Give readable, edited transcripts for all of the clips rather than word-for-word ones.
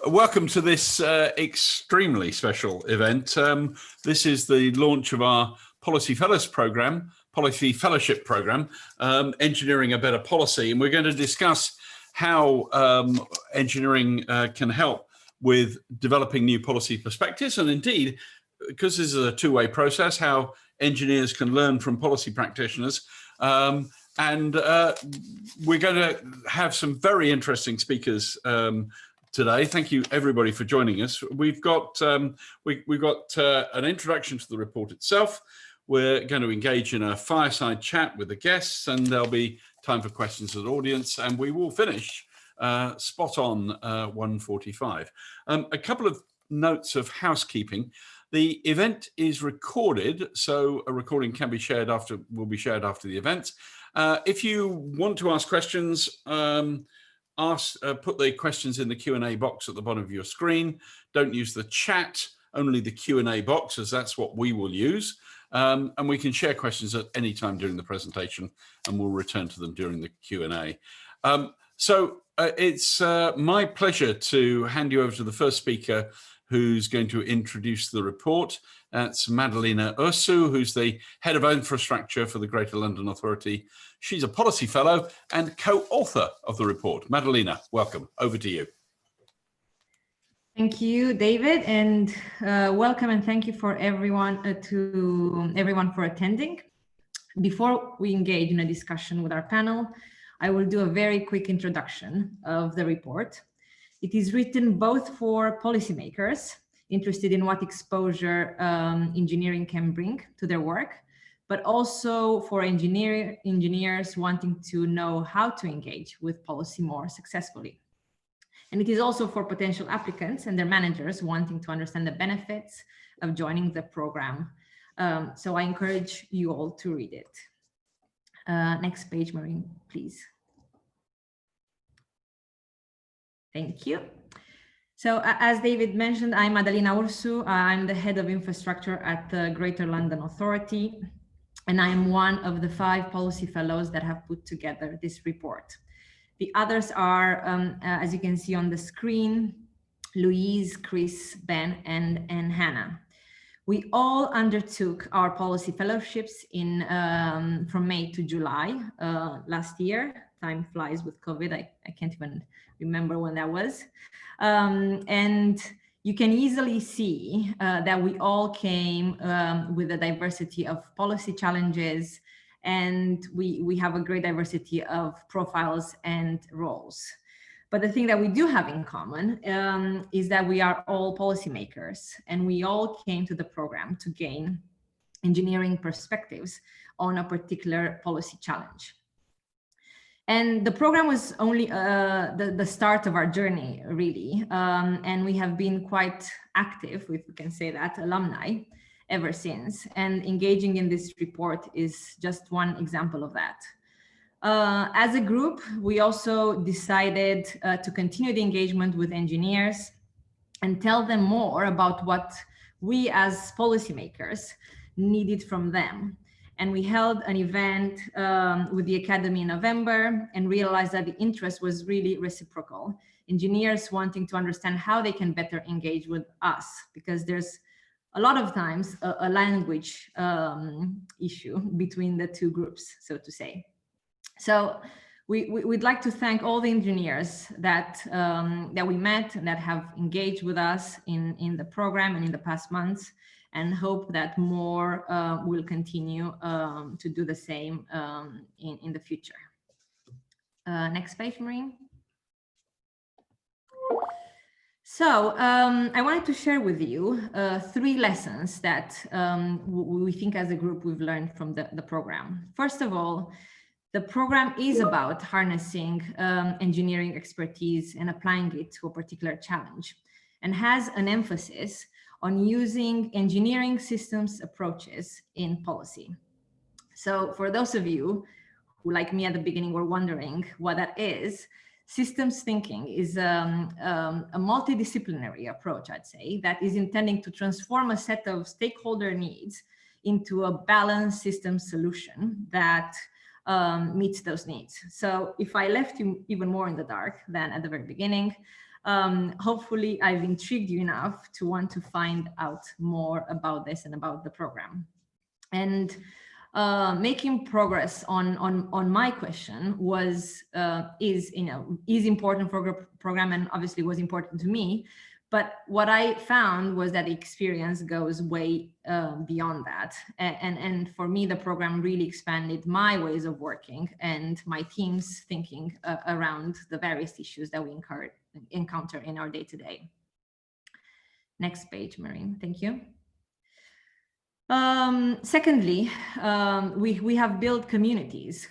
Welcome to this extremely special event. This is the launch of our Policy Fellowship Program, Engineering a Better Policy, and we're going to discuss how engineering can help with developing new policy perspectives, and indeed, because this is a two-way process, how engineers can learn from policy practitioners. We're going to have some very interesting speakers today. Thank you, everybody, for joining us. We've got an introduction to the report itself. We're going to engage in a fireside chat with the guests, and there'll be time for questions of the audience, and we will finish spot on 1:45. A couple of notes of housekeeping. The event is recorded, so a recording can be shared will be shared after the event. If you want to ask questions, put the questions in the Q&A box at the bottom of your screen. Don't use the chat, only the Q&A box, as that's what we will use. And we can share questions at any time during the presentation, and we'll return to them during the Q&A. It's my pleasure to hand you over to the first speaker, who's going to introduce the report. That's Madalena Ursu, who's the Head of Infrastructure for the Greater London Authority. She's a policy fellow and co-author of the report. Madalena, welcome. Over to you. Thank you, David, and welcome and thank you for everyone for attending. Before we engage in a discussion with our panel, I will do a very quick introduction of the report. It is written both for policymakers interested in what exposure engineering can bring to their work, but also for engineers wanting to know how to engage with policy more successfully. And it is also for potential applicants and their managers wanting to understand the benefits of joining the program. So I encourage you all to read it. Next page, Maureen, please. Thank you. So as David mentioned, I'm Madalena Ursu. I'm the Head of Infrastructure at the Greater London Authority, and I'm one of the 5 policy fellows that have put together this report. The others are, as you can see on the screen, Louise, Chris, Ben, and Hannah. We all undertook our policy fellowships from May to July last year. Time flies with COVID. I can't even remember when that was. And you can easily see that we all came with a diversity of policy challenges, and we have a great diversity of profiles and roles. But the thing that we do have in common is that we are all policymakers, and we all came to the program to gain engineering perspectives on a particular policy challenge. And the program was only the start of our journey, really. And we have been quite active, if we can say that, alumni ever since. And engaging in this report is just one example of that. As a group, we also decided to continue the engagement with engineers and tell them more about what we as policymakers needed from them. And we held an event with the Academy in November and realized that the interest was really reciprocal. Engineers wanting to understand how they can better engage with us, because there's a lot of times a language issue between the two groups, so to say. So we'd like to thank all the engineers that we met and that have engaged with us in the program and in the past months, and hope that more will continue to do the same in the future. Next page, Maureen. So I wanted to share with you 3 lessons that we think as a group we've learned from the program. First of all, the program is about harnessing engineering expertise and applying it to a particular challenge, and has an emphasis on using engineering systems approaches in policy. So for those of you who, like me at the beginning, were wondering what that is, systems thinking is a multidisciplinary approach, I'd say, that is intending to transform a set of stakeholder needs into a balanced system solution that meets those needs. So if I left you even more in the dark than at the very beginning, Hopefully I've intrigued you enough to want to find out more about this and about the program. And making progress on my question is important for the program, and obviously was important to me. But what I found was that the experience goes way beyond that. And for me, the program really expanded my ways of working and my team's thinking around the various issues that we encounter in our day-to-day. Next page, Marine, thank you. Secondly, we have built communities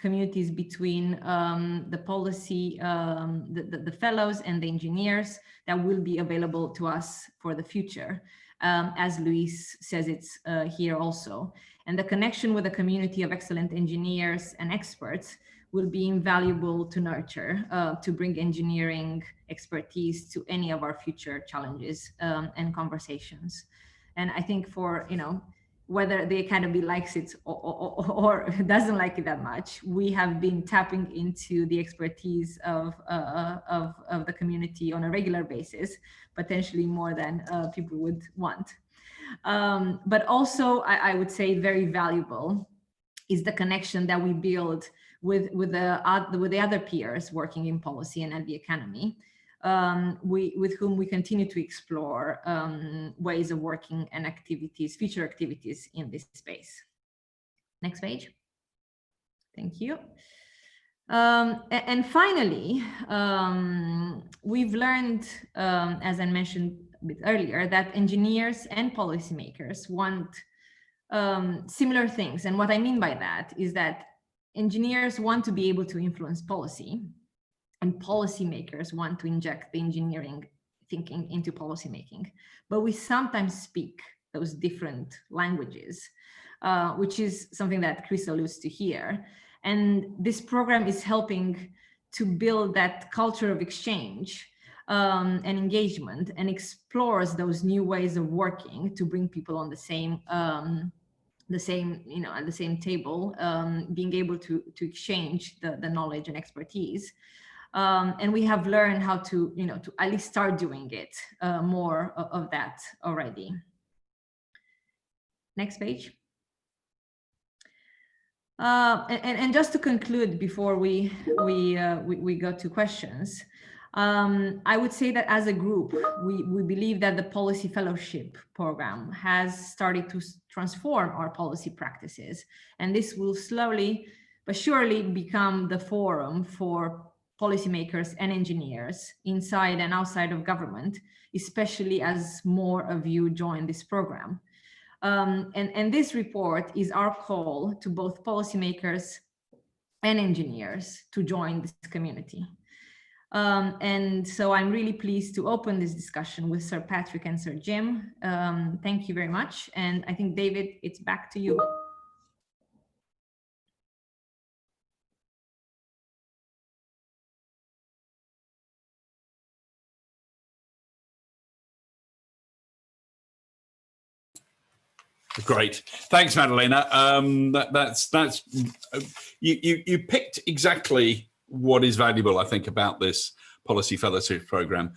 between the policy, the fellows and the engineers that will be available to us for the future. As Luis says, it's here also. And the connection with a community of excellent engineers and experts will be invaluable to nurture, to bring engineering expertise to any of our future challenges and conversations. And I think for, whether the Academy likes it or doesn't like it that much, we have been tapping into the expertise of the community on a regular basis, potentially more than people would want. But also, I would say very valuable is the connection that we build with the other peers working in policy and at the Academy. With whom we continue to explore ways of working and activities, future activities in this space. Next page. Thank you. And finally, we've learned, as I mentioned a bit earlier, that engineers and policymakers want similar things. And what I mean by that is that engineers want to be able to influence policy, and policymakers want to inject the engineering thinking into policymaking. But we sometimes speak those different languages, which is something that Chris alludes to here. And this program is helping to build that culture of exchange and engagement, and explores those new ways of working to bring people on the same at the same table, being able to exchange the knowledge and expertise. And we have learned how to at least start doing it, more of that already. Next page. And just to conclude before we go to questions, I would say that as a group, we believe that the Policy Fellowship program has started to transform our policy practices, and this will slowly but surely become the forum for policymakers and engineers inside and outside of government, especially as more of you join this program. And this report is our call to both policymakers and engineers to join this community. And so I'm really pleased to open this discussion with Sir Patrick and Sir Jim. Thank you very much. And I think, David, it's back to you. Great, thanks, Madalena. You picked exactly what is valuable, I think, about this Policy Fellowship program.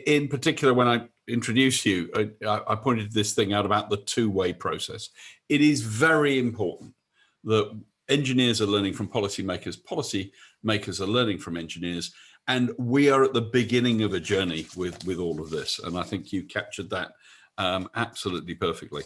In particular, when I introduced you, I pointed this thing out about the two-way process. It is very important that engineers are learning from policymakers, policymakers are learning from engineers, and we are at the beginning of a journey with all of this. And I think you captured that absolutely perfectly.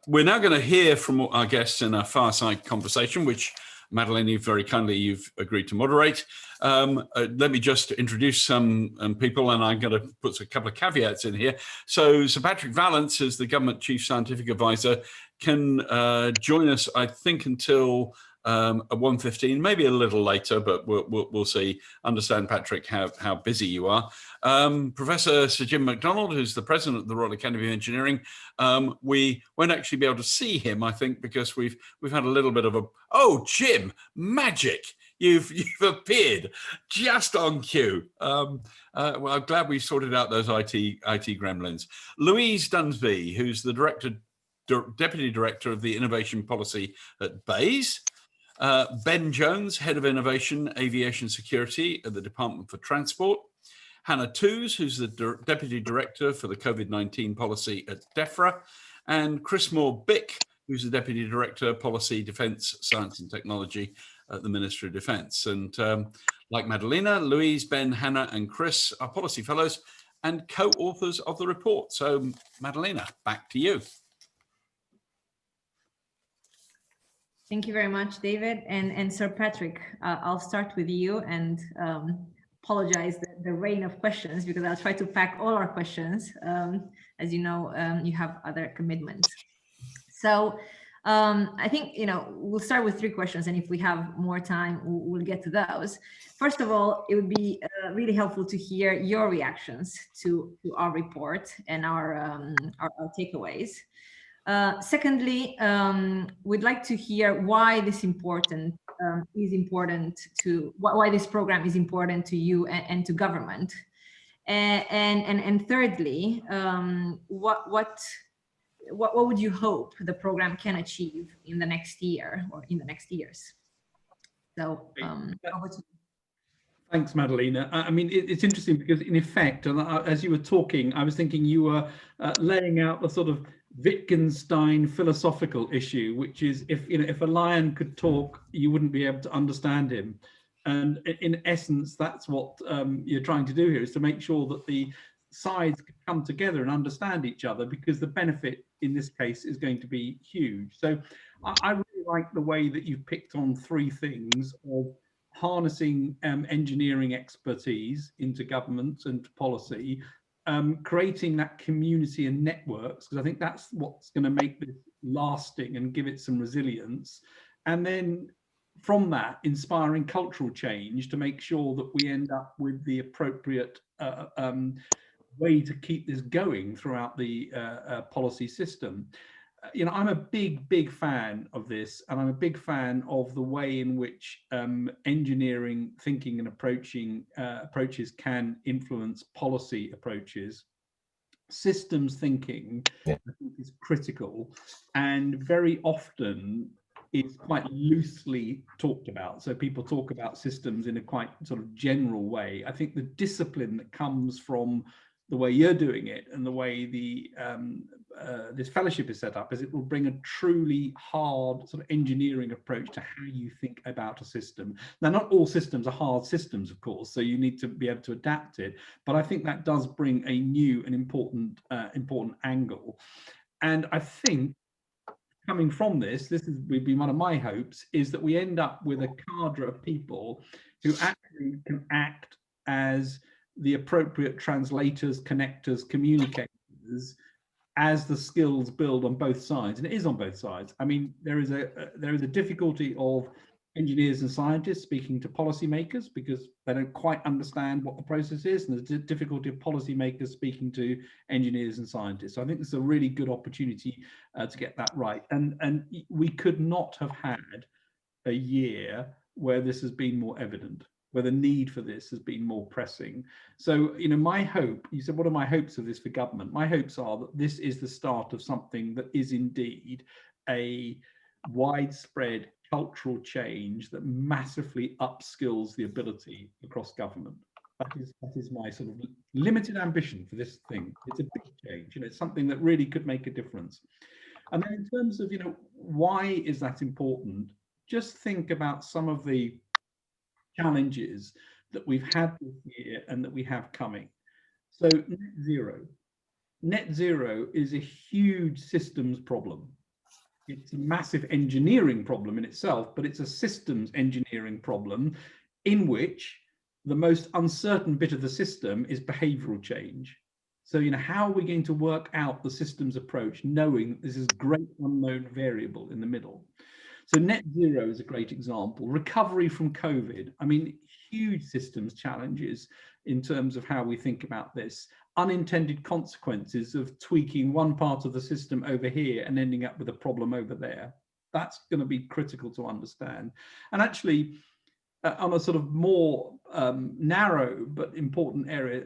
We're now going to hear from our guests in a fireside conversation, which Madalena, very kindly, you've agreed to moderate. Let me just introduce some people, and I'm going to put a couple of caveats in here. So Sir Patrick Vallance, as the Government Chief Scientific Advisor, can join us, I think, until at 1:15, maybe a little later, but we'll see. Understand, Patrick, how busy you are. Professor Sir Jim MacDonald, who's the president of the Royal Academy of Engineering, we won't actually be able to see him, I think, because we've had a little bit of a, oh, Jim, magic! You've appeared just on cue. Well, I'm glad we sorted out those IT gremlins. Louise Dunsby, who's the Deputy Director of the Innovation Policy at BEIS. Ben Jones, Head of Innovation, Aviation Security at the Department for Transport. Hannah Toos, who's the Deputy Director for the COVID-19 policy at DEFRA, and Chris Moore-Bick, who's the Deputy Director, Policy, Defence, Science and Technology at the Ministry of Defence. And like Madalena, Louise, Ben, Hannah and Chris are Policy Fellows and co-authors of the report. So Madalena, back to you. Thank you very much, David. And Sir Patrick, I'll start with you and apologize the rain of questions, because I'll try to pack all our questions. As you know, you have other commitments. So I think, we'll start with 3 questions, and if we have more time, we'll get to those. First of all, it would be really helpful to hear your reactions to our report and our takeaways. Secondly, we'd like to hear why this is important to why this program is important to you and to government. And thirdly, what would you hope the program can achieve in the next year or in the next years? So over to you. Thanks, Madalena. I mean, it's interesting because, in effect, and as you were talking, I was thinking you were laying out the sort of Wittgenstein philosophical issue, which is if a lion could talk, you wouldn't be able to understand him. And in essence, that's what you're trying to do here, is to make sure that the sides can come together and understand each other, because the benefit in this case is going to be huge. So I really like the way that you've picked on 3 things of harnessing engineering expertise into government and policy, creating that community and networks, because I think that's what's going to make this lasting and give it some resilience. And then from that, inspiring cultural change to make sure that we end up with the appropriate way to keep this going throughout the policy system. I'm a big fan of this, and I'm a big fan of the way in which engineering thinking and approaches can influence policy approaches. Systems thinking, I think, is critical, and very often is quite loosely talked about. So people talk about systems in a quite sort of general way. I think the discipline that comes from the way you're doing it and the way this fellowship is set up is it will bring a truly hard sort of engineering approach to how you think about a system. Now, not all systems are hard systems, of course, so you need to be able to adapt it. But I think that does bring a new and important angle. And I think coming from this would be one of my hopes, is that we end up with a cadre of people who actually can act as the appropriate translators, connectors, communicators, as the skills build on both sides. And it is on both sides. I mean, there is a difficulty of engineers and scientists speaking to policymakers because they don't quite understand what the process is, and there's a difficulty of policymakers speaking to engineers and scientists. So I think this is a really good opportunity to get that right. And we could not have had a year where this has been more evident, where the need for this has been more pressing. So, my hope, you said, what are my hopes of this for government? My hopes are that this is the start of something that is indeed a widespread cultural change that massively upskills the ability across government. That is my sort of limited ambition for this thing. It's a big change, it's something that really could make a difference. And then in terms of, why is that important? Just think about some of the challenges that we've had this year and that we have coming. So net zero is a huge systems problem. It's a massive engineering problem in itself, but it's a systems engineering problem in which the most uncertain bit of the system is behavioral change. So, how are we going to work out the systems approach, knowing that this is a great unknown variable in the middle? So net zero is a great example. Recovery from COVID, I mean, huge systems challenges in terms of how we think about this. Unintended consequences of tweaking one part of the system over here and ending up with a problem over there. That's going to be critical to understand. And actually, on a sort of more narrow but important area,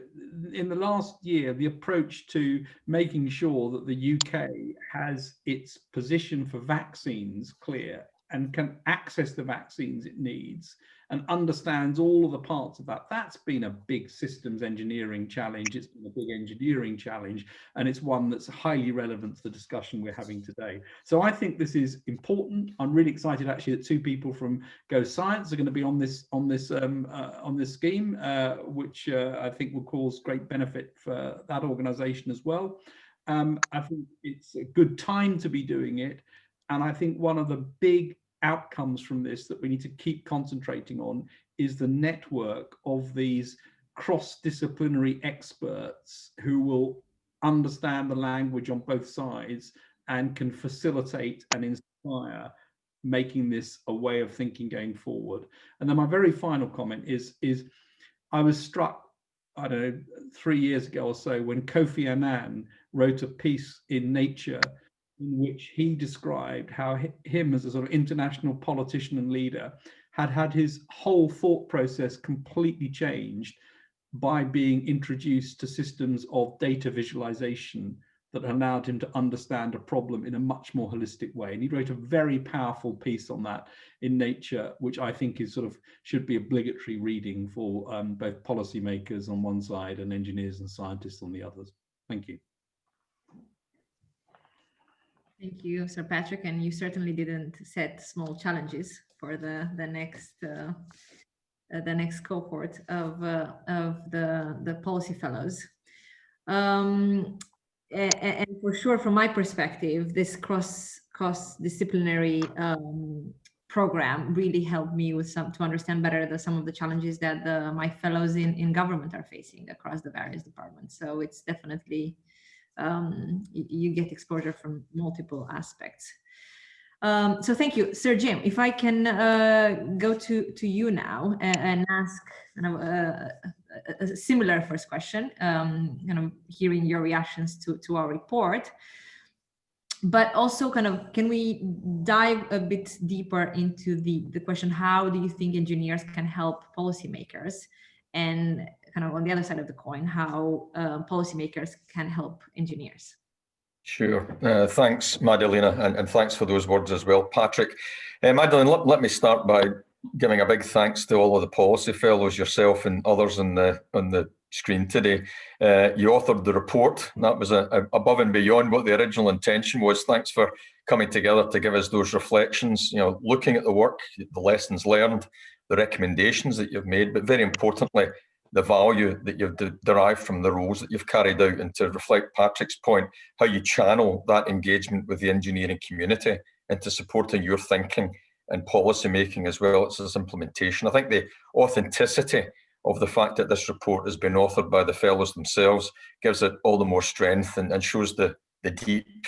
in the last year, the approach to making sure that the UK has its position for vaccines clear and can access the vaccines it needs and understands all of the parts of that. That's been a big systems engineering challenge. It's been a big engineering challenge, and it's one that's highly relevant to the discussion we're having today. So I think this is important. I'm really excited actually that 2 people from Go Science are going to be on this scheme, which I think will cause great benefit for that organization as well. I think it's a good time to be doing it. And I think one of the big outcomes from this that we need to keep concentrating on is the network of these cross-disciplinary experts who will understand the language on both sides and can facilitate and inspire making this a way of thinking going forward. And then my very final comment is I was struck, I don't know, 3 years ago or so, when Kofi Annan wrote a piece in Nature in which he described how him as a sort of international politician and leader had his whole thought process completely changed by being introduced to systems of data visualization that allowed him to understand a problem in a much more holistic way. And he wrote a very powerful piece on that in Nature, which I think is sort of should be obligatory reading for both policymakers on one side and engineers and scientists on the others. Thank you. Thank you, Sir Patrick. And you certainly didn't set small challenges for the next cohort of the policy fellows. And for sure, from my perspective, this cross-disciplinary program really helped me with to understand better some of the challenges that my fellows in government are facing across the various departments. So it's definitely you get exposure from multiple aspects. So thank you, Sir Jim. If I can go to you now and ask kind of a similar first question, kind of hearing your reactions to our report, but also kind of can we dive a bit deeper into the question, how do you think engineers can help policymakers, and kind of on the other side of the coin, how policymakers can help engineers? Sure. Thanks, Madalena, and thanks for those words as well, Patrick. Madalena, let me start by giving a big thanks to all of the policy fellows, yourself and others on the screen today. You authored the report. That was above and beyond what the original intention was. Thanks for coming together to give us those reflections, you know, looking at the work, the lessons learned, the recommendations that you've made, but very importantly, the value that you've derived from the roles that you've carried out, and to reflect Patrick's point, how you channel that engagement with the engineering community into supporting your thinking and policy making as well as its implementation. I think the authenticity of the fact that this report has been authored by the fellows themselves gives it all the more strength and shows the deep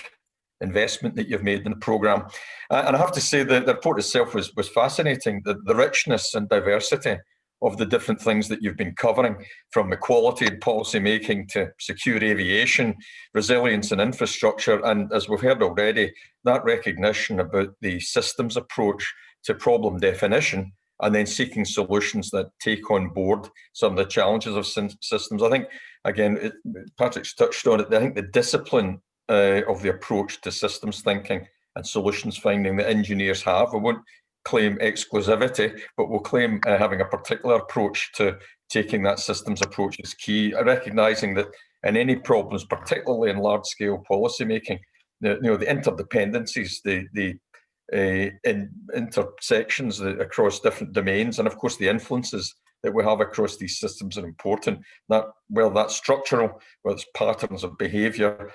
investment that you've made in the programme. And I have to say that the report itself was fascinating, the richness and diversity of the different things that you've been covering, from equality and policy making to secure aviation, resilience and infrastructure. And as we've heard already, that recognition about the systems approach to problem definition and then seeking solutions that take on board some of the challenges of systems. I think, again, Patrick's touched on it, I think the discipline of the approach to systems thinking and solutions finding that engineers have, I won't claim exclusivity, but will claim having a particular approach to taking that systems approach is key, recognising that in any problems, particularly in large-scale policy making, the interdependencies, the intersections across different domains, and of course the influences that we have across these systems are important. That, well, that's structural, whether it's patterns of behaviour,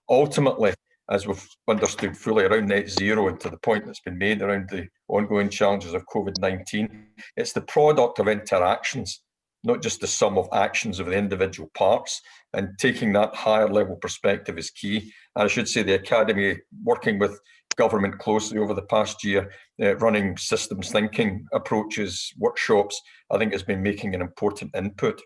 ultimately, as we've understood fully around net zero, and to the point that's been made around the ongoing challenges of COVID-19, it's the product of interactions, not just the sum of actions of the individual parts, and taking that higher level perspective is key. And I should say the Academy, working with government closely over the past year, running systems thinking approaches, workshops, I think has been making an important input.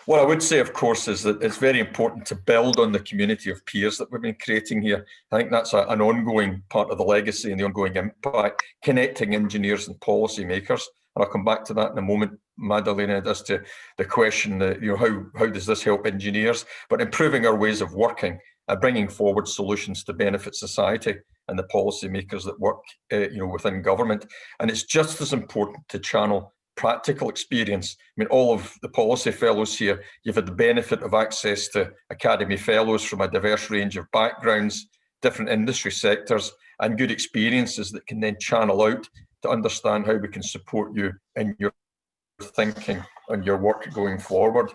What I would say, of course, is that it's very important to build on the community of peers that we've been creating here. I think that's an ongoing part of the legacy and the ongoing impact, connecting engineers and policy makers. And I'll come back to that in a moment, Madalena, as to the question that, how does this help engineers? But improving our ways of working bringing forward solutions to benefit society and the policymakers that work within government. And it's just as important to channel practical experience. I mean, all of the policy fellows here, you've had the benefit of access to Academy fellows from a diverse range of backgrounds, different industry sectors, and good experiences that can then channel out to understand how we can support you in your thinking and your work going forward.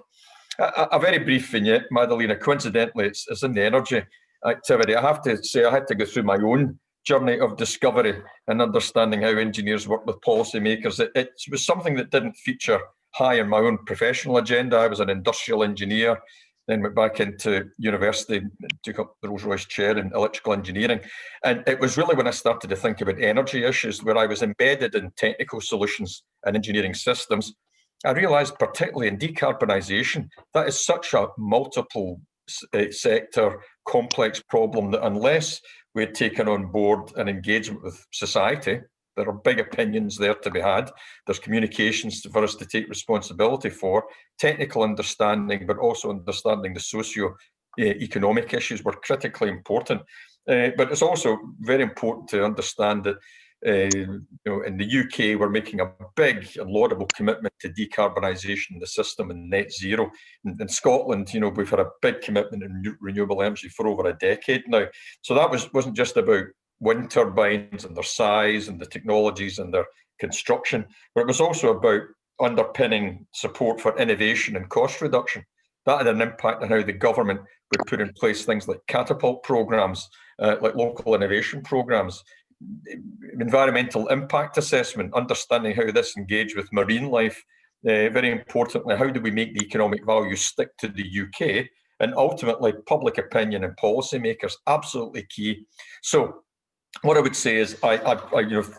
A very brief vignette, Madalena. Coincidentally, it's in the energy activity. I have to say I had to go through my own journey of discovery and understanding how engineers work with policymakers. It was something that didn't feature high in my own professional agenda. I was an industrial engineer, then went back into university, took up the Rolls-Royce chair in electrical engineering. And it was really when I started to think about energy issues, where I was embedded in technical solutions and engineering systems. I realised, particularly in decarbonisation, that is such a multiple sector, complex problem that unless we had taken on board an engagement with society, there are big opinions there to be had. There's communications for us to take responsibility for, technical understanding, but also understanding the socio-economic issues were critically important. But it's also very important to understand that in the UK, we're making a big and laudable commitment to decarbonisation of the system and net zero. In Scotland, we've had a big commitment in renewable energy for over a decade now. So that wasn't just about wind turbines and their size and the technologies and their construction, but it was also about underpinning support for innovation and cost reduction. That had an impact on how the government would put in place things like catapult programmes, like local innovation programmes, environmental impact assessment, understanding how this engaged with marine life. Very importantly, how do we make the economic value stick to the UK? And ultimately, public opinion and policymakers, absolutely key. So what I would say is, I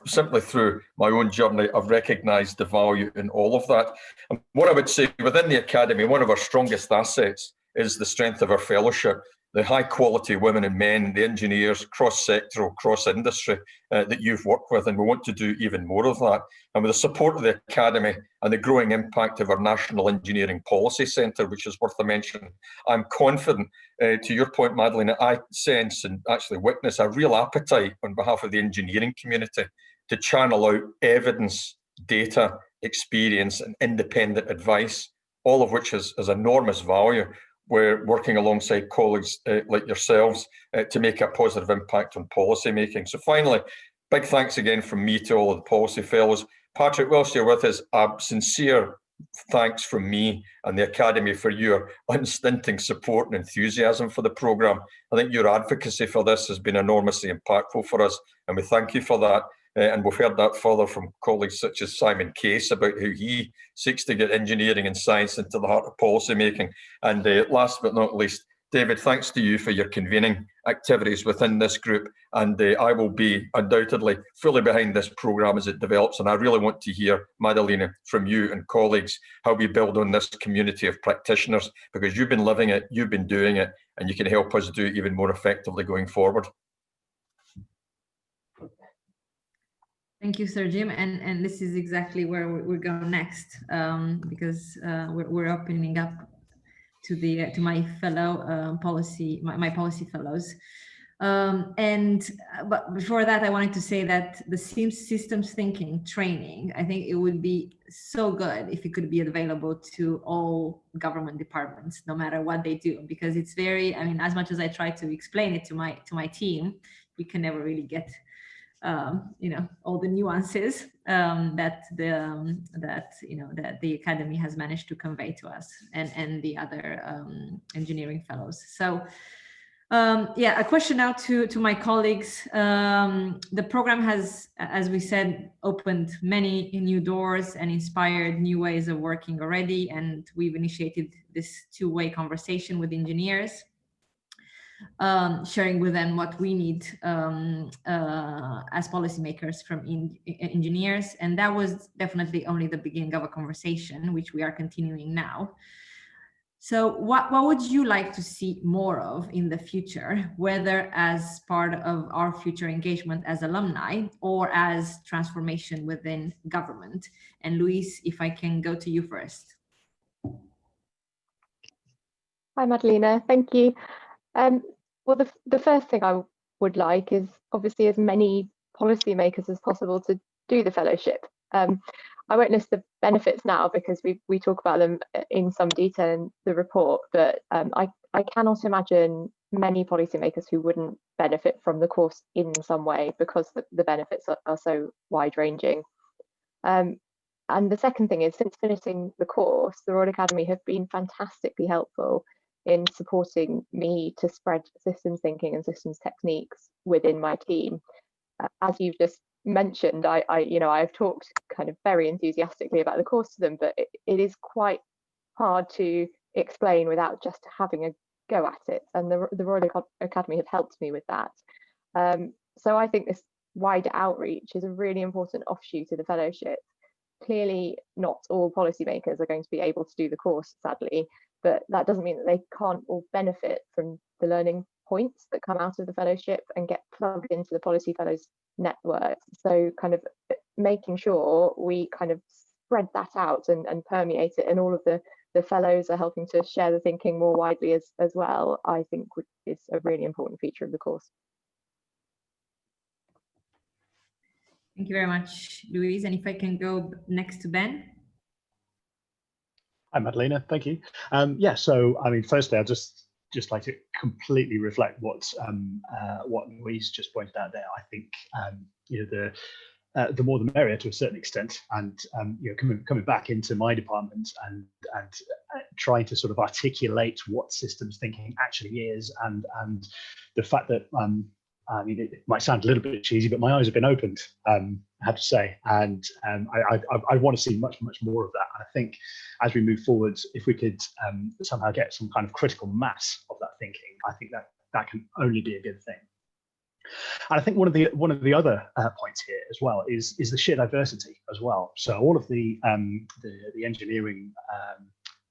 simply through my own journey, I've recognised the value in all of that. And what I would say within the Academy, one of our strongest assets is the strength of our fellowship, the high quality women and men, the engineers, cross-sectoral, cross-industry that you've worked with, and we want to do even more of that. And with the support of the Academy and the growing impact of our National Engineering Policy Centre, which is worth a mention, I'm confident, to your point, Madalena, I sense and actually witness a real appetite on behalf of the engineering community to channel out evidence, data, experience and independent advice, all of which has enormous value. We're working alongside colleagues like yourselves to make a positive impact on policy making. So finally, big thanks again from me to all of the policy fellows. Patrick, whilst you're with us, a sincere thanks from me and the Academy for your unstinting support and enthusiasm for the programme. I think your advocacy for this has been enormously impactful for us, and we thank you for that. And we've heard that further from colleagues such as Simon Case about how he seeks to get engineering and science into the heart of policy making. And last but not least, David, thanks to you for your convening activities within this group. And I will be undoubtedly fully behind this programme as it develops. And I really want to hear, Madalena, from you and colleagues, how we build on this community of practitioners, because you've been living it, you've been doing it, and you can help us do it even more effectively going forward. Thank you, Sir Jim. And this is exactly where we're going next, because we're opening up to my fellow policy fellows. But before that, I wanted to say that the systems thinking training, I think it would be so good if it could be available to all government departments, no matter what they do, because it's very, I mean, as much as I try to explain it to my team, you can never really get all the nuances that the Academy has managed to convey to us and the other engineering fellows. So a question now to my colleagues. The program has, as we said, opened many new doors and inspired new ways of working already, and we've initiated this two-way conversation with engineers, sharing with them what we need as policymakers from engineers. And that was definitely only the beginning of a conversation, which we are continuing now. So what would you like to see more of in the future, whether as part of our future engagement as alumni or as transformation within government? And Luis, if I can go to you first. Hi, Madalena. Thank you. Well, the first thing I would like is obviously as many policymakers as possible to do the fellowship. I won't list the benefits now because we talk about them in some detail in the report, but I cannot imagine many policymakers who wouldn't benefit from the course in some way because the benefits are so wide-ranging. And the second thing is, since finishing the course, the Royal Academy have been fantastically helpful in supporting me to spread systems thinking and systems techniques within my team. As you've just mentioned, I've talked kind of very enthusiastically about the course to them, but it is quite hard to explain without just having a go at it. And the Royal Academy have helped me with that. So I think this wider outreach is a really important offshoot of the fellowship. Clearly, not all policymakers are going to be able to do the course, sadly, but that doesn't mean that they can't all benefit from the learning points that come out of the fellowship and get plugged into the Policy Fellows network. So kind of making sure we kind of spread that out and permeate it, and all of the fellows are helping to share the thinking more widely as well, I think is a really important feature of the course. Thank you very much, Louise. And if I can go next to Ben. Hi, Madalena. Thank you. Yeah, so I mean, firstly, I'd just like to completely reflect what Louise just pointed out there. I think the more the merrier to a certain extent, and coming back into my department and trying to sort of articulate what systems thinking actually is, and the fact that I mean, it might sound a little bit cheesy, but my eyes have been opened, I have to say, and I want to see much more of that. And I think as we move forward, if we could somehow get some kind of critical mass of that thinking, I think that can only be a good thing. And I think one of the other points here as well is the sheer diversity as well. So all of the engineering,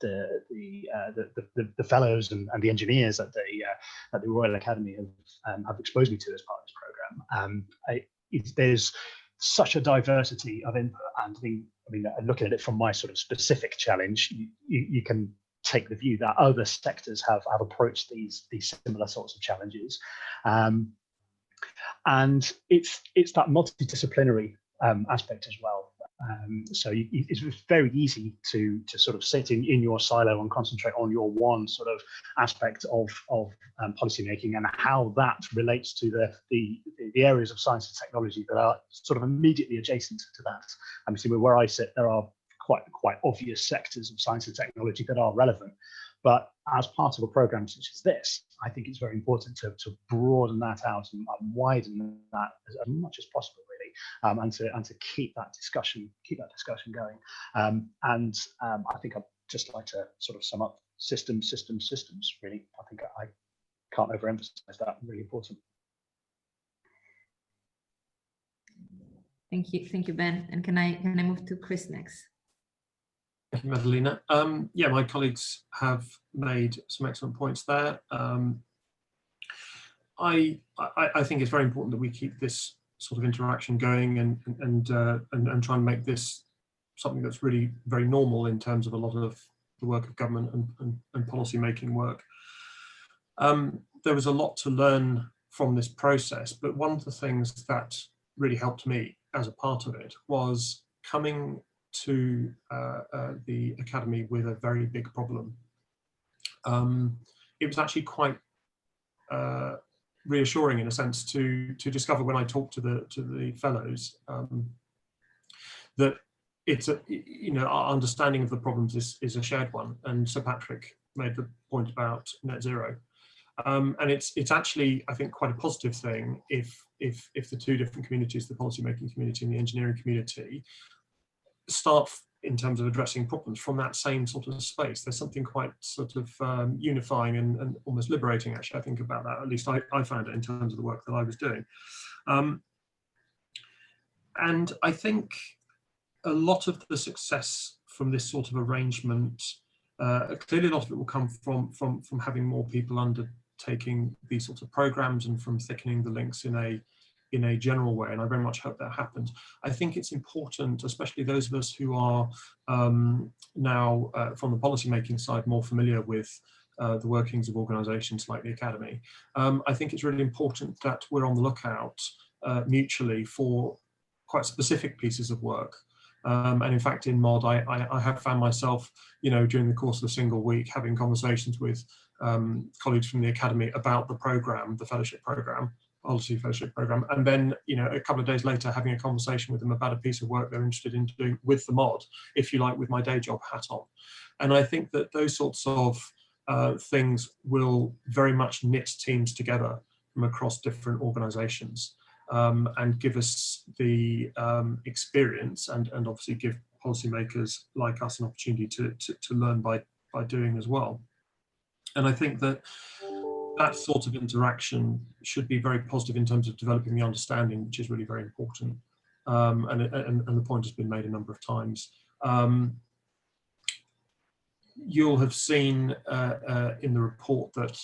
the fellows and the engineers that the Royal Academy have exposed me to as part of this program. There's such a diversity of input, and I mean, looking at it from my sort of specific challenge, you can take the view that other sectors have approached these similar sorts of challenges, and it's that multidisciplinary aspect as well. So it's very easy to sort of sit in your silo and concentrate on your one sort of aspect of policy making, and how that relates to the areas of science and technology that are sort of immediately adjacent to that. I mean, where I sit, there are quite obvious sectors of science and technology that are relevant, but as part of a program such as this, I think it's very important to broaden that out and widen that as much as possible, really, and to keep that discussion going. And I think I'd just like to sort of sum up systems. Really, I think I can't overemphasize that. Really important. Thank you, Ben. And can I move to Chris next? Thank you, Madalena. Yeah, my colleagues have made some excellent points there. I think it's very important that we keep this sort of interaction going and try and make this something that's really very normal in terms of a lot of the work of government and policy making work. There was a lot to learn from this process, but one of the things that really helped me as a part of it was coming to the Academy with a very big problem. It was actually quite reassuring in a sense to discover when I talked to the fellows that it's our understanding of the problems is a shared one, and Sir Patrick made the point about net zero, and it's actually, I think, quite a positive thing if the two different communities, the policymaking community and the engineering community, start in terms of addressing problems from that same sort of space. There's something quite sort of unifying and almost liberating, actually, I think, about that. At least I found it in terms of the work that I was doing. And I think a lot of the success from this sort of arrangement, clearly a lot of it will come from having more people undertaking these sorts of programs and from thickening the links in a general way, and I very much hope that happens. I think it's important, especially those of us who are now from the policymaking side more familiar with the workings of organisations like the Academy. I think it's really important that we're on the lookout mutually for quite specific pieces of work. And in fact, in mod, I have found myself, during the course of a single week, having conversations with colleagues from the Academy about the programme, the fellowship programme, policy fellowship programme, and then, a couple of days later, having a conversation with them about a piece of work they're interested in doing with the mod, if you like, with my day job hat on. And I think that those sorts of things will very much knit teams together from across different organisations. And give us the experience and obviously give policymakers like us an opportunity to learn by doing as well. And I think that sort of interaction should be very positive in terms of developing the understanding, which is really very important. And the point has been made a number of times. You'll have seen in the report that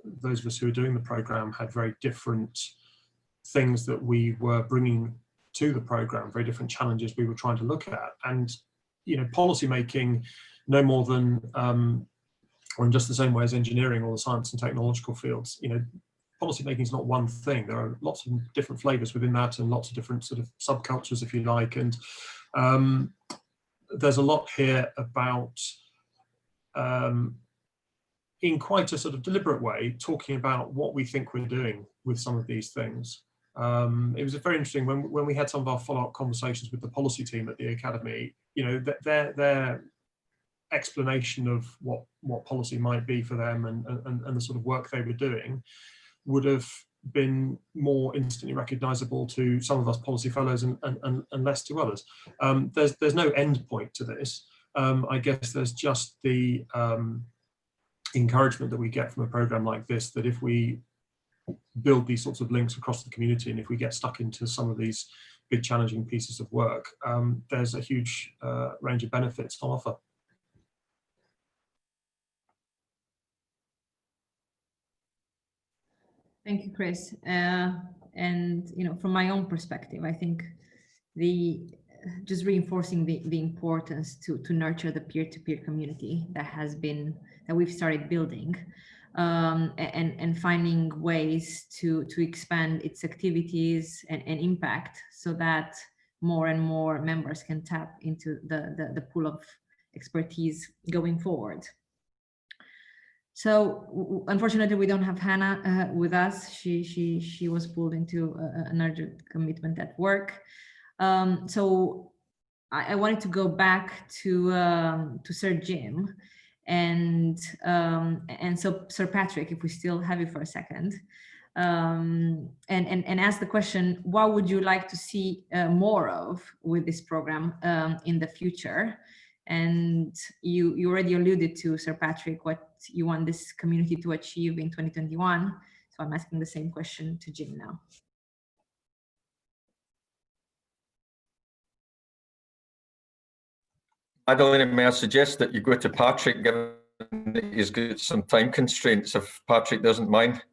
those of us who are doing the programme had very different things that we were bringing to the programme, very different challenges we were trying to look at. And, policy making, no more than, or in just the same way as engineering or the science and technological fields, policy making is not one thing. There are lots of different flavours within that and lots of different sort of subcultures, if you like. And there's a lot here about, in quite a sort of deliberate way, talking about what we think we're doing with some of these things. It was very interesting when we had some of our follow-up conversations with the policy team at the Academy, their explanation of what policy might be for them and the sort of work they were doing would have been more instantly recognisable to some of us policy fellows and less to others. There's no end point to this. I guess there's just the encouragement that we get from a programme like this, that if we build these sorts of links across the community, and if we get stuck into some of these big challenging pieces of work, there's a huge range of benefits on offer. Thank you, Chris. And from my own perspective, I think just reinforcing the importance to nurture the peer-to-peer community that we've started building. And finding ways to expand its activities and impact so that more and more members can tap into the pool of expertise going forward. So unfortunately, we don't have Hannah with us. She was pulled into an urgent commitment at work. So I wanted to go back to Sir Jim. And so, Sir Patrick, if we still have you for a second, and ask the question, what would you like to see more of with this program in the future? And you already alluded to, Sir Patrick, what you want this community to achieve in 2021. So I'm asking the same question to Jim now. Madalena, may I suggest that you go to Patrick, given that he's got some time constraints, if Patrick doesn't mind?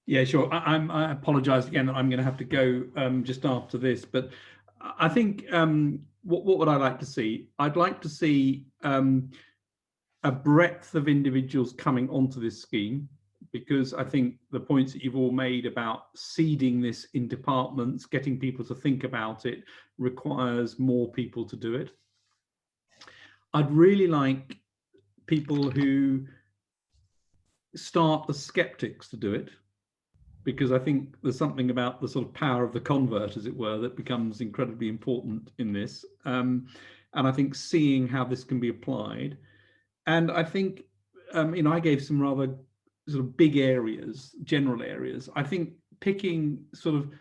Yeah, sure. I apologise again that I'm going to have to go just after this, but I think what would I like to see? I'd like to see a breadth of individuals coming onto this scheme, because I think the points that you've all made about seeding this in departments, getting people to think about it, requires more people to do it. I'd really like people who start the skeptics to do it, because I think there's something about the sort of power of the convert, as it were, that becomes incredibly important in this. And I think seeing how this can be applied. And I think, I gave some rather sort of big areas, general areas. I think picking sort of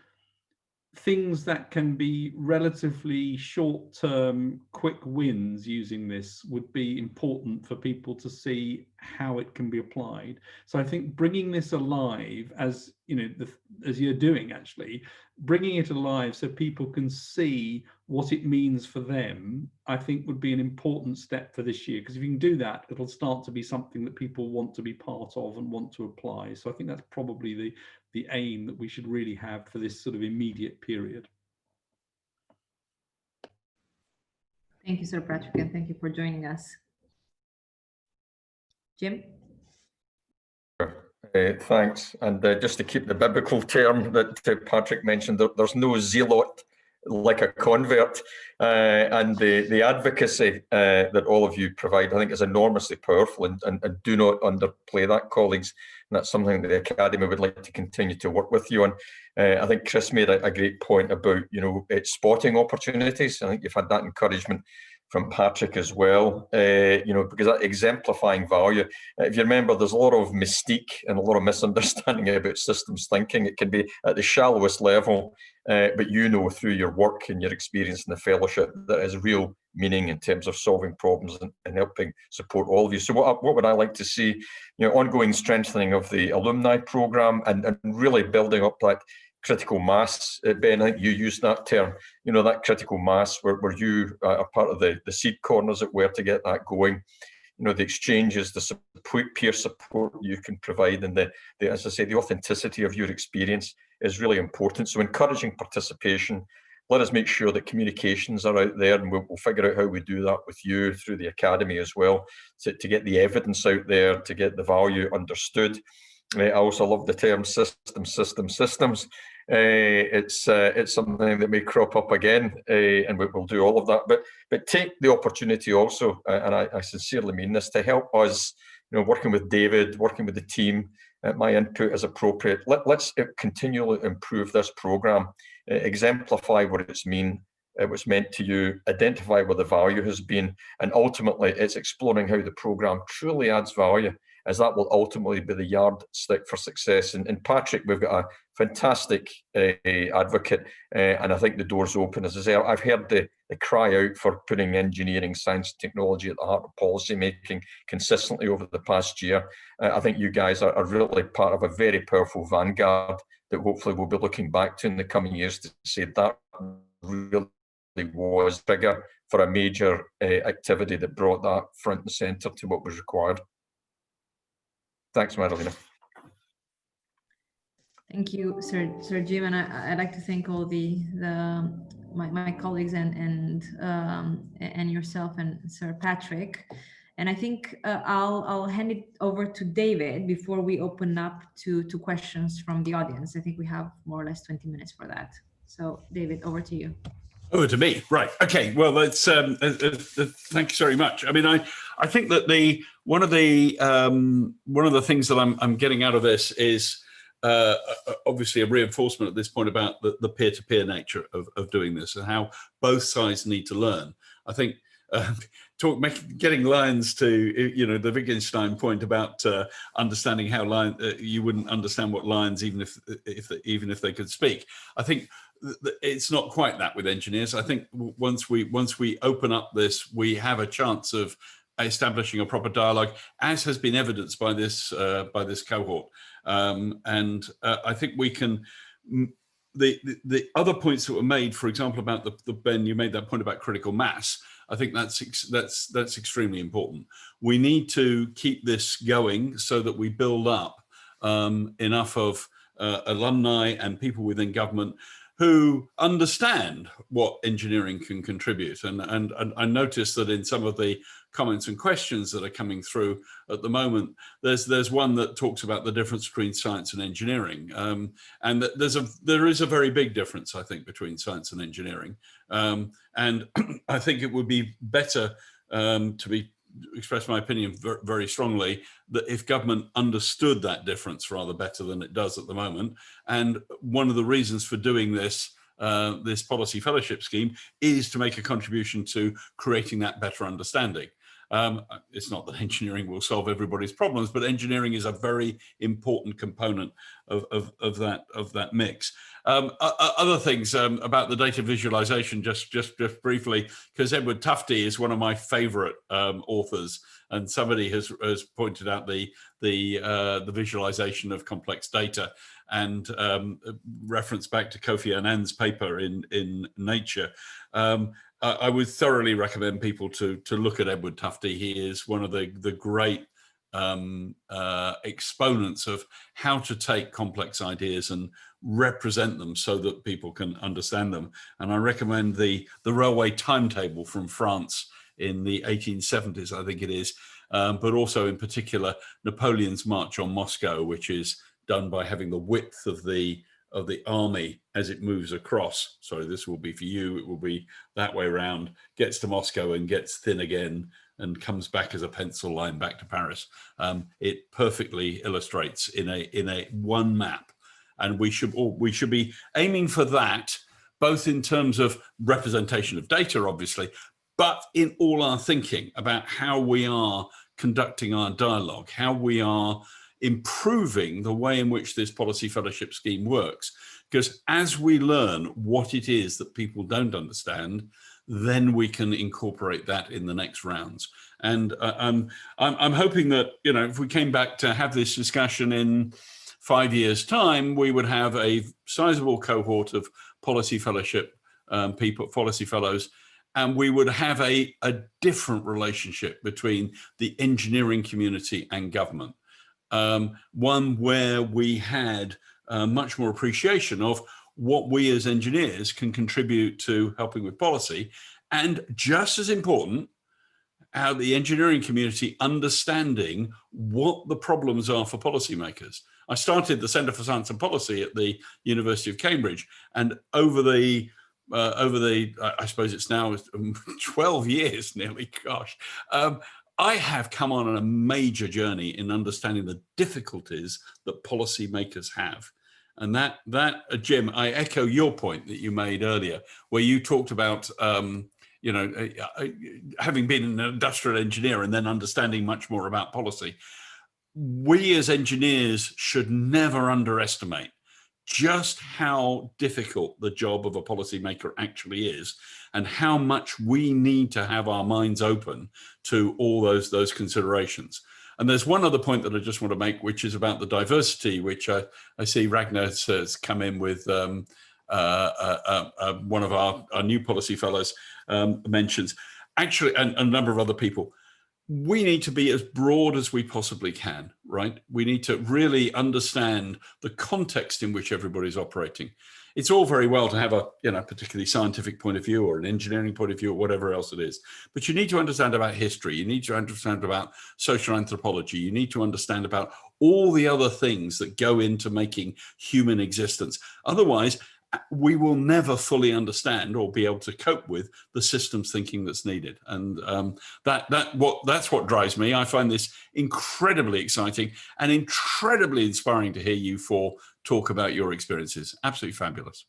things that can be relatively short-term, quick wins using this would be important for people to see how it can be applied. So I think bringing this alive, as as you're doing, actually, bringing it alive so people can see what it means for them, I think would be an important step for this year. Because if you can do that, it'll start to be something that people want to be part of and want to apply. So I think that's probably the aim that we should really have for this sort of immediate period. Thank you, Sir Patrick, and thank you for joining us. Jim? Thanks. And just to keep the biblical term that Patrick mentioned, there's no zealot like a convert. And the advocacy that all of you provide, I think, is enormously powerful, and do not underplay that, colleagues. And that's something that the Academy would like to continue to work with you on. I think Chris made a great point about, spotting opportunities. I think you've had that encouragement from Patrick as well, because that exemplifying value. If you remember, there's a lot of mystique and a lot of misunderstanding about systems thinking. It can be at the shallowest level, but through your work and your experience in the fellowship, there is real meaning in terms of solving problems and helping support all of you. So what would I like to see? Ongoing strengthening of the alumni program and really building up that critical mass. Ben, I think you used that term, that critical mass where you are part of the seed corners that were to get that going. The exchanges, the peer support you can provide, and the as I say, the authenticity of your experience is really important. So encouraging participation. Let us make sure that communications are out there, and we'll figure out how we do that with you through the Academy as well, to get the evidence out there, to get the value understood. I also love the term systems. It's something that may crop up again, and we'll do all of that. But take the opportunity also, and I sincerely mean this, to help us, working with David, working with the team. My input is appropriate. Let's continually improve this program, exemplify what it's meant to you, identify where the value has been, and ultimately it's exploring how the program truly adds value, as that will ultimately be the yardstick for success. And Patrick, we've got a fantastic advocate, and I think the door's open. As I say, I've heard the cry out for putting engineering, science, technology at the heart of policy making consistently over the past year. I think you guys are really part of a very powerful vanguard that hopefully we'll be looking back to in the coming years to say that really was bigger for a major activity that brought that front and centre to what was required. Thanks, Madalena. Thank you, Sir Jim, and I'd like to thank all my colleagues and yourself and Sir Patrick. And I think I'll hand it over to David before we open up to questions from the audience. I think we have more or less 20 minutes for that. So, David, over to you. Over to me, right? Okay. Well, let's. Thanks very much. I mean, I think that one of the things that I'm getting out of this is obviously a reinforcement at this point about the peer-to-peer nature of doing this and how both sides need to learn. I think getting lines to the Wittgenstein point about understanding how you wouldn't understand what lines even if they could speak. I think it's not quite that with engineers. I think once we open up this, we have a chance of establishing a proper dialogue, as has been evidenced by this cohort. And I think we can. The other points that were made, for example, about the Ben, you made that point about critical mass. I think that's extremely important. We need to keep this going so that we build up enough of alumni and people within government who understand what engineering can contribute. And I noticed that in some of the comments and questions that are coming through at the moment, there's one that talks about the difference between science and engineering. And that there is a very big difference, I think, between science and engineering. And I think it would be better to express my opinion very strongly, that if government understood that difference rather better than it does at the moment. And one of the reasons for doing this policy fellowship scheme is to make a contribution to creating that better understanding. It's not that engineering will solve everybody's problems, but engineering is a very important component of that mix. Other things about the data visualization, just briefly, because Edward Tufte is one of my favorite authors, and somebody has pointed out the visualization of complex data, and reference back to Kofi Annan's paper in Nature. I would thoroughly recommend people to look at Edward Tufte. He is one of the great exponents of how to take complex ideas and represent them so that people can understand them. And I recommend the railway timetable from France in the 1870s, I think it is, but also in particular Napoleon's March on Moscow, which is done by having the width of the army as it moves across. Sorry, this will be for you. It will be that way around, gets to Moscow and gets thin again and comes back as a pencil line back to Paris. It perfectly illustrates in a one map, and we should be aiming for that, both in terms of representation of data, obviously, but in all our thinking about how we are conducting our dialogue, how we are improving the way in which this policy fellowship scheme works. Because as we learn what it is that people don't understand, then we can incorporate that in the next rounds. And I'm hoping that, you know, if we came back to have this discussion in 5 years' time, we would have a sizable cohort of policy fellowship people, policy fellows, and we would have a different relationship between the engineering community and government. One where we had much more appreciation of what we as engineers can contribute to helping with policy, and just as important, how the engineering community understanding what the problems are for policymakers. I started the Centre for Science and Policy at the University of Cambridge, and over the I suppose it's now 12 years nearly, gosh, I have come on a major journey in understanding the difficulties that policymakers have. And that Jim, I echo your point that you made earlier, where you talked about, you know, having been an industrial engineer and then understanding much more about policy. We as engineers should never underestimate just how difficult the job of a policymaker actually is, and how much we need to have our minds open to all those considerations. And there's one other point that I just want to make, which is about the diversity, which I see Ragnar has come in with one of our new policy fellows mentions. Actually, and a number of other people. We need to be as broad as we possibly can, right? We need to really understand the context in which everybody's operating. It's all very well to have a, you know, particularly scientific point of view or an engineering point of view or whatever else it is, but you need to understand about history. You need to understand about social anthropology. You need to understand about all the other things that go into making human existence. Otherwise, we will never fully understand or be able to cope with the systems thinking that's needed. And that's what drives me. I find this incredibly exciting and incredibly inspiring to hear you four talk about your experiences. Absolutely fabulous.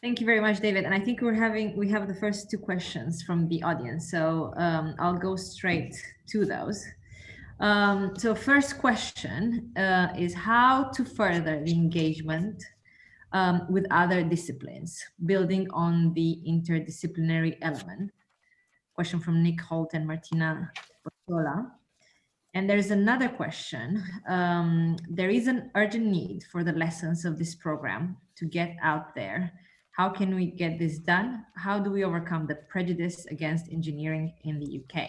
Thank you very much, David. And I think we have the first two questions from the audience. So I'll go straight to those. So first question is how to further the engagement with other disciplines, building on the interdisciplinary element. Question from Nick Holt and Martina Bortola. And there's another question. There is an urgent need for the lessons of this program to get out there. How can we get this done? How do we overcome the prejudice against engineering in the UK?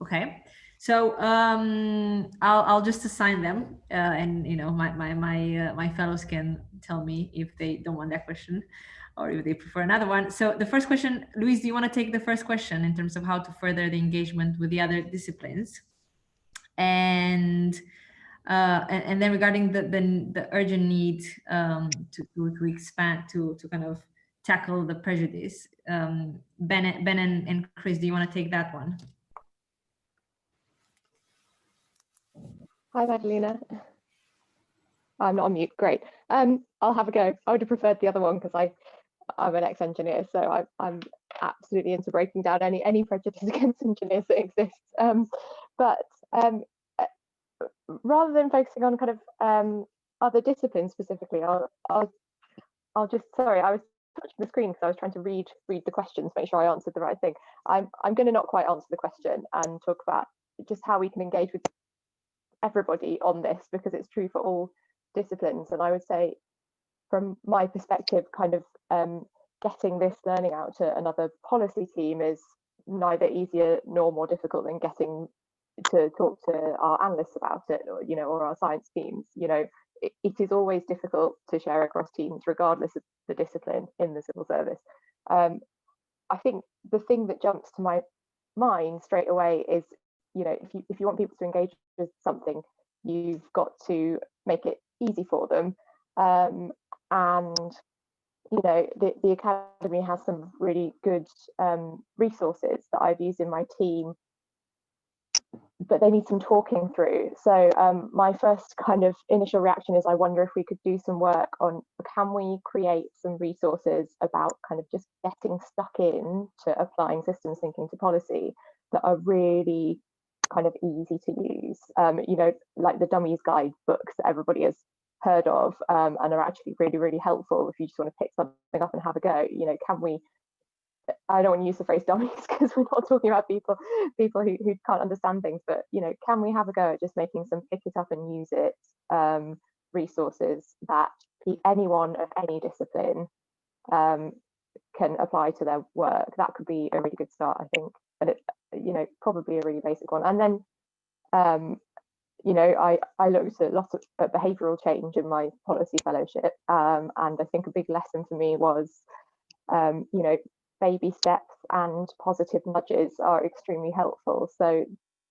Okay. So I'll just assign them, and you know, my fellows can tell me if they don't want that question or if they prefer another one. So the first question, Luis, do you want to take the first question in terms of how to further the engagement with the other disciplines? And then regarding the urgent need to expand to kind of tackle the prejudice, Ben and Chris, do you want to take that one? Hi, Madalena. I'm not on mute. Great. I'll have a go. I would have preferred the other one because I'm an ex-engineer, so I'm absolutely into breaking down any prejudice against engineers that exists. But rather than focusing on kind of other disciplines specifically, I'll just, sorry, I was touching the screen because I was trying to read the questions, make sure I answered the right thing. I'm going to not quite answer the question and talk about just how we can engage with everybody on this, because it's true for all disciplines. And I would say, from my perspective, kind of getting this learning out to another policy team is neither easier nor more difficult than getting to talk to our analysts about it, or or our science teams. It is always difficult to share across teams, regardless of the discipline in the civil service. I think the thing that jumps to my mind straight away is, if you want people to engage with something, you've got to make it easy for them. And the Academy has some really good resources that I've used in my team, but they need some talking through. So my first kind of initial reaction is, I wonder if we could do some work on, can we create some resources about kind of just getting stuck in to applying systems thinking to policy that are really kind of easy to use, like the Dummies Guide books that everybody has heard of, and are actually really, really helpful if you just want to pick something up and have a go. Can we, I don't want to use the phrase dummies because we're not talking about people who can't understand things, but can we have a go at just making some pick it up and use it resources that anyone of any discipline can apply to their work? That could be a really good start, I think, and it, probably a really basic one. And then I looked at lots of behavioural change in my policy fellowship, and I think a big lesson for me was, baby steps and positive nudges are extremely helpful. So,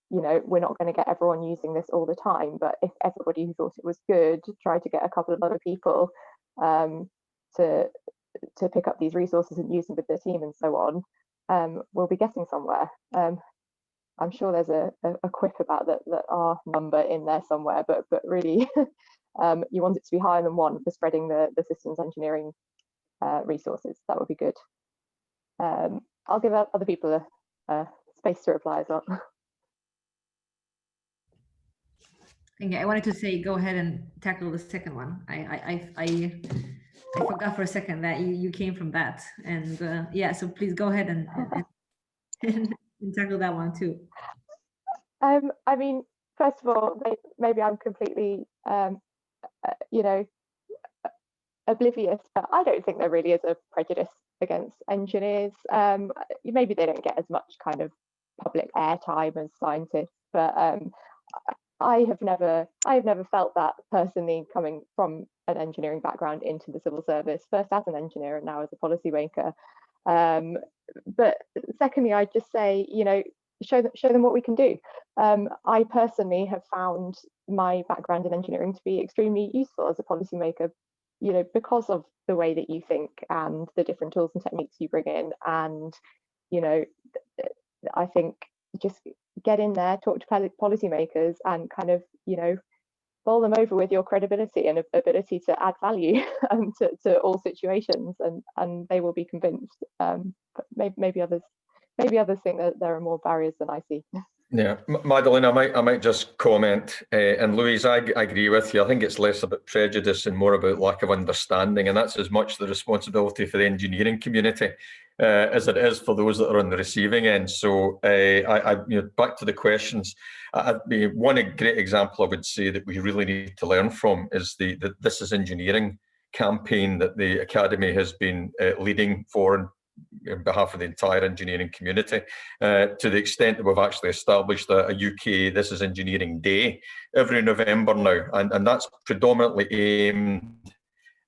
we're not going to get everyone using this all the time, but if everybody who thought it was good tried to get a couple of other people to pick up these resources and use them with their team and so on, we'll be getting somewhere. I'm sure there's a quip about that R number in there somewhere, but really you want it to be higher than 1 for spreading the systems engineering resources. That would be good. I'll give other people a space to reply as well. Okay, I wanted to say, go ahead and tackle the second one. I forgot for a second that you came from that, and yeah, so please go ahead and tackle that one too. I mean, first of all, maybe I'm completely, oblivious, but I don't think there really is a prejudice against engineers. Maybe they don't get as much kind of public airtime as scientists, but I have never felt that personally, coming from an engineering background into the civil service, first as an engineer and now as a policymaker. But secondly, I'd just say, show them what we can do. I personally have found my background in engineering to be extremely useful as a policymaker, because of the way that you think and the different tools and techniques you bring in. And, I think just get in there, talk to policymakers and kind of, bowl them over with your credibility and ability to add value to all situations, and they will be convinced. But maybe others think that there are more barriers than I see. Yeah, Madeleine, I might just comment, and Louise, I agree with you. I think it's less about prejudice and more about lack of understanding, and that's as much the responsibility for the engineering community as it is for those that are on the receiving end. So, back to the questions. One great example I would say that we really need to learn from is the This is Engineering campaign that the Academy has been leading for on behalf of the entire engineering community, to the extent that we've actually established a UK This is Engineering Day every November now, and that's predominantly aimed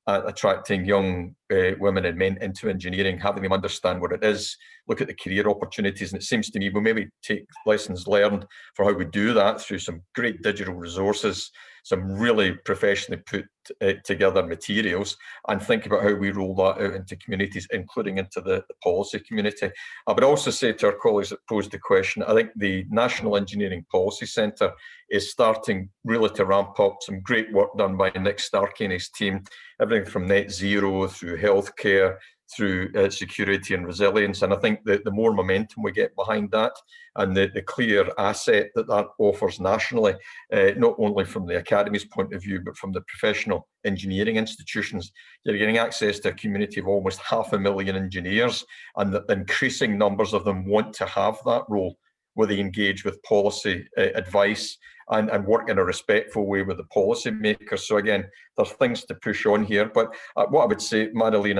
at attracting young women and men into engineering, having them understand what it is, look at the career opportunities. And it seems to me we'll maybe take lessons learned for how we do that through some great digital resources, some really professionally put together materials, and think about how we roll that out into communities, including into the policy community. I would also say to our colleagues that posed the question, I think the National Engineering Policy Centre is starting really to ramp up some great work done by Nick Starkey and his team, everything from net zero through healthcare, through security and resilience. And I think that the more momentum we get behind that, and the clear asset that offers nationally, not only from the Academy's point of view, but from the professional engineering institutions, you're getting access to a community of almost 500,000 engineers, and that increasing numbers of them want to have that role where they engage with policy advice and work in a respectful way with the policy makers. So again, there's things to push on here. But what I would say, Madeleine,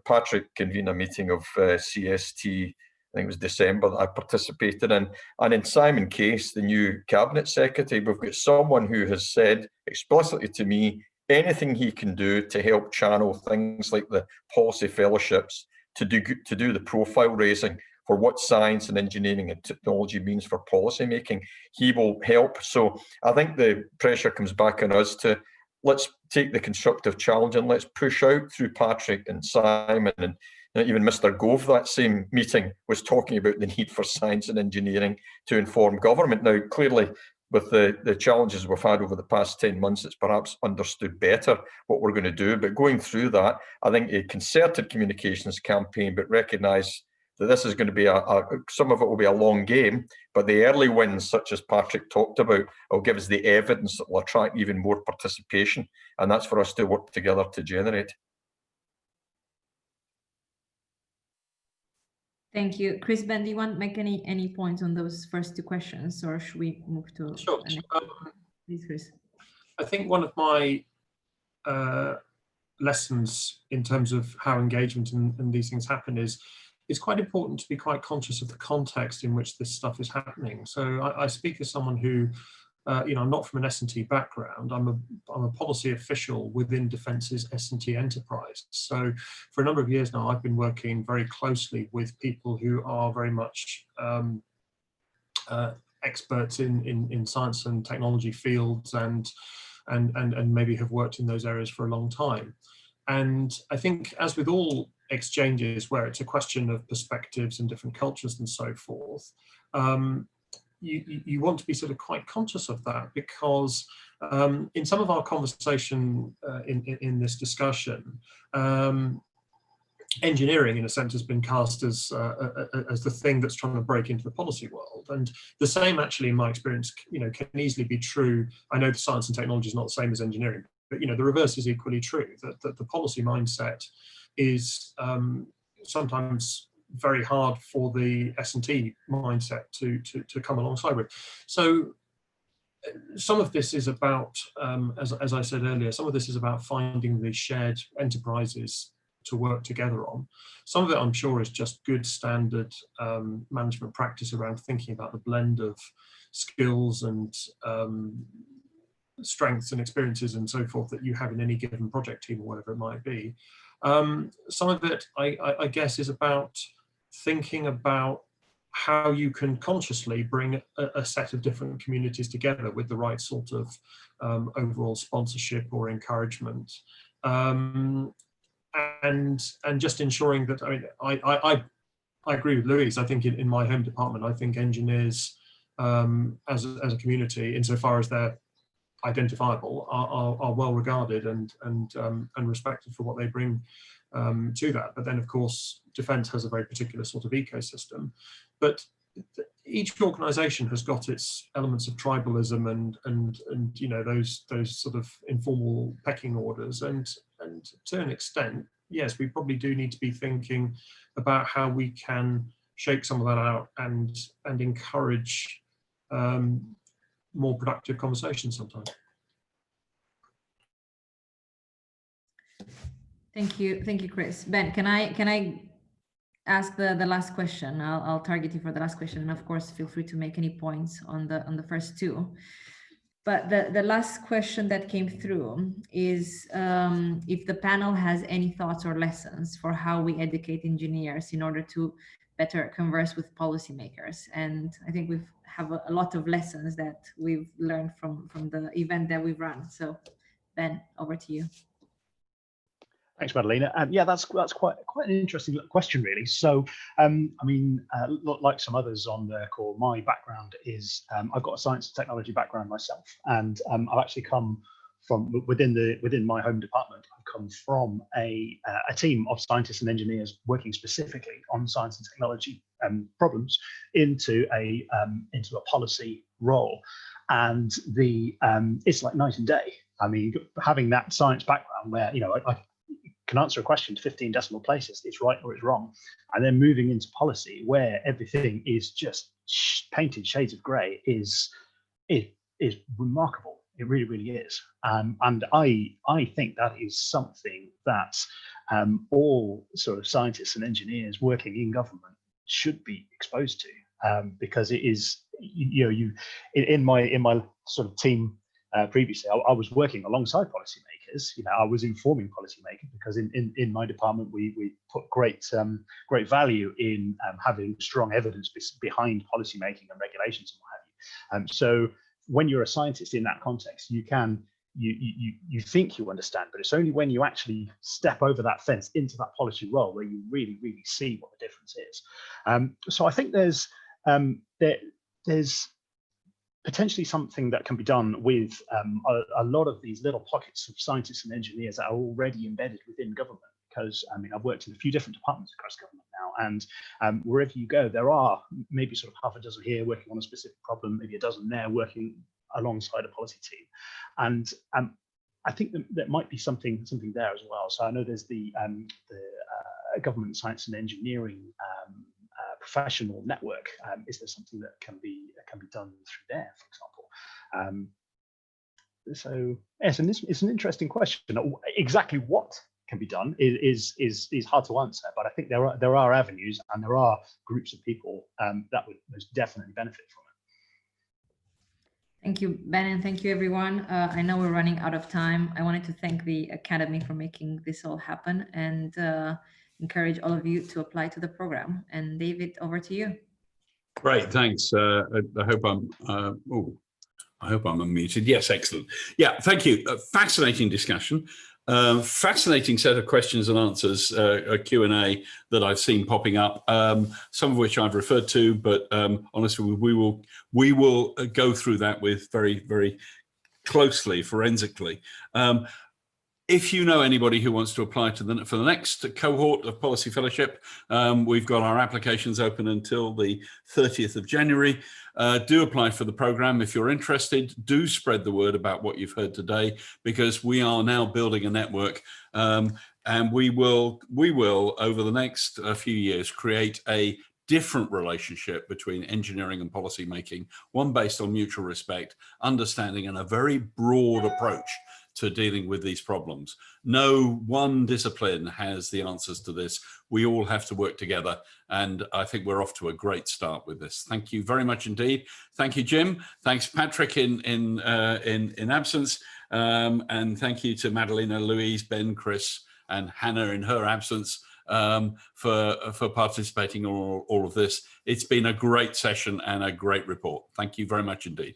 Patrick convened a meeting of CST, I think it was December, that I participated in. And in Simon Case, the new Cabinet Secretary, we've got someone who has said explicitly to me anything he can do to help channel things like the policy fellowships to do the profile raising for what science and engineering and technology means for policy making. He will help. So I think the pressure comes back on us to let's take the constructive challenge and let's push out through Patrick and Simon and even Mr. Gove. That same meeting was talking about the need for science and engineering to inform government. Now, clearly, with the challenges we've had over the past 10 months, it's perhaps understood better what we're going to do. But going through that, I think a concerted communications campaign, but recognise that this is going to be some of it will be a long game, but the early wins, such as Patrick talked about, will give us the evidence that will attract even more participation. And that's for us to work together to generate. Thank you. Chris, Ben, do you want to make any points on those first two questions, or should we move to? Sure. Please, Chris. I think one of my lessons in terms of how engagement and these things happen is it's quite important to be quite conscious of the context in which this stuff is happening. So I speak as someone who, I'm not from an S&T background. I'm a policy official within Defence's S&T enterprise. So for a number of years now, I've been working very closely with people who are very much experts in science and technology fields and maybe have worked in those areas for a long time. And I think, as with all exchanges where it's a question of perspectives and different cultures and so forth, you want to be sort of quite conscious of that, because in some of our conversation in this discussion, engineering in a sense has been cast as the thing that's trying to break into the policy world, and the same actually in my experience can easily be true. I know the science and technology is not the same as engineering, but the reverse is equally true, that the policy mindset is sometimes very hard for the S&T mindset to come alongside with. So some of this is about, as I said earlier, some of this is about finding the shared enterprises to work together on. Some of it, I'm sure, is just good standard management practice around thinking about the blend of skills and strengths and experiences and so forth that you have in any given project team or whatever it might be. Some of it, I guess, is about thinking about how you can consciously bring a set of different communities together with the right sort of overall sponsorship or encouragement. And just ensuring that, I agree with Louise. I think in my home department, I think engineers as a community, insofar as they're identifiable, are well regarded and respected for what they bring to that. But then, of course, defence has a very particular sort of ecosystem. But each organisation has got its elements of tribalism and those sort of informal pecking orders. And to an extent, yes, we probably do need to be thinking about how we can shake some of that out and encourage more productive conversations sometimes. Thank you, Chris. Ben, can I ask the last question? I'll target you for the last question, and of course, feel free to make any points on the first two. But the last question that came through is if the panel has any thoughts or lessons for how we educate engineers in order to better converse with policymakers. And I think we have a lot of lessons that we've learned from the event that we've run. So Ben, over to you. Thanks, Madalena. Yeah, that's quite an interesting question, really. So, like some others on the call, my background is I've got a science and technology background myself, and I've actually come from within my home department. I've come from a team of scientists and engineers working specifically on science and technology problems into a policy role, and it's like night and day. I mean, having that science background where I can answer a question to 15 decimal places, it's right or it's wrong, and then moving into policy where everything is just painted shades of grey is remarkable. It really, really is. And I think that is something that all sort of scientists and engineers working in government should be exposed to, because it is, in my sort of team previously, I was working alongside policymakers. I was informing policymakers because in my department we put great value in having strong evidence behind policymaking and regulations and what have you. So when you're a scientist in that context, you think you understand, but it's only when you actually step over that fence into that policy role where you really see what the difference is. So I think there's potentially something that can be done with a lot of these little pockets of scientists and engineers that are already embedded within government. Because I mean, I've worked in a few different departments across government now, and wherever you go, there are maybe sort of half a dozen here working on a specific problem, maybe a dozen there working alongside a policy team, and I think that might be something there as well. So I know there's the government science and engineering professional network. Is there something that can be done through there, for example? So yes, and it's an interesting question. Exactly what can be done is hard to answer, but I think there are avenues and there are groups of people that would most definitely benefit from it. Thank you, Ben, and thank you, everyone. I know we're running out of time. I wanted to thank the Academy for making this all happen and encourage all of you to apply to the program. And David, over to you. Great, thanks. I hope I'm unmuted. Yes, excellent. Yeah, thank you. Fascinating discussion. Fascinating set of questions and answers, a Q&A that I've seen popping up, some of which I've referred to, but honestly, we will go through that with very closely, forensically. If you know anybody who wants to apply for the next cohort of Policy Fellowship, we've got our applications open until the 30th of January. Do apply for the program if you're interested. Do spread the word about what you've heard today, because we are now building a network, and we will over the next few years create a different relationship between engineering and policy making, one based on mutual respect, understanding, and a very broad approach to dealing with these problems. No one discipline has the answers to this. We all have to work together, and I think we're off to a great start with this. Thank you very much indeed. Thank you, Jim. Thanks, Patrick, in absence, and thank you to Madalena, Louise, Ben, Chris, and Hannah in her absence for participating in all of this. It's been a great session and a great report. Thank you very much indeed.